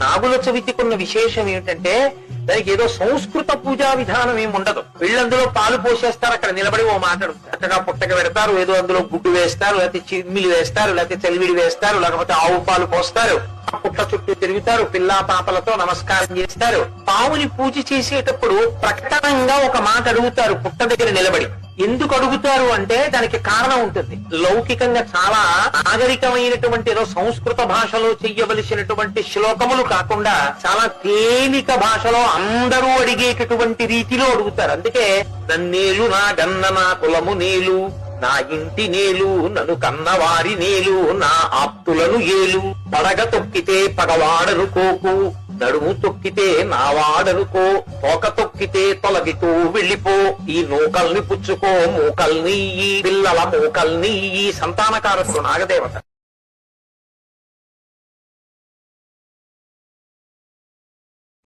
నాగుల చవితికున్న విశేషం ఏమిటంటే దానికి ఏదో సంస్కృత పూజా విధానం ఏమి ఉండదు. వీళ్ళందులో పాలు పోసేస్తారు, అక్కడ నిలబడి ఓ మాట్లాడుతారు, చక్కగా పుట్టక పెడతారు, ఏదో అందులో గుడ్డు వేస్తారు, లేకపోతే చిమ్మిలి వేస్తారు, లేకపోతే చలివిడి వేస్తారు, లేకపోతే ఆవు పాలు పోస్తారు, పుట్ట చుట్టూ తిరుగుతారు, పిల్లా పాపలతో నమస్కారం చేస్తారు. పావుని పూజ చేసేటప్పుడు ప్రకటనంగా ఒక మాట అడుగుతారు పుట్ట దగ్గర నిలబడి. ఎందుకు అడుగుతారు అంటే దానికి కారణం ఉంటుంది. లౌకికంగా చాలా నాగరికమైనటువంటి ఏదో సంస్కృత భాషలో చెయ్యవలసినటువంటి శ్లోకములు కాకుండా చాలా తేలిక భాషలో అందరూ అడిగేటటువంటి రీతిలో అడుగుతారు. అందుకే నన్నేలు నా గన్న నా కులము నేలు, నా ఇంటి నేలు నన్ను కన్నవారి నేలు, నా ఆప్తులను ఏలు, పడగ తొక్కితే పగవాడనుకోకు, నడుము తొక్కితే నావాడనుకో, తోక తొక్కితే తొలగితూ వెళ్ళిపో, ఈ నూకల్ని పుచ్చుకో మూకల్ని, ఈ పిల్లల మూకల్ని, ఈ సంతానకారకుడు నాగదేవత.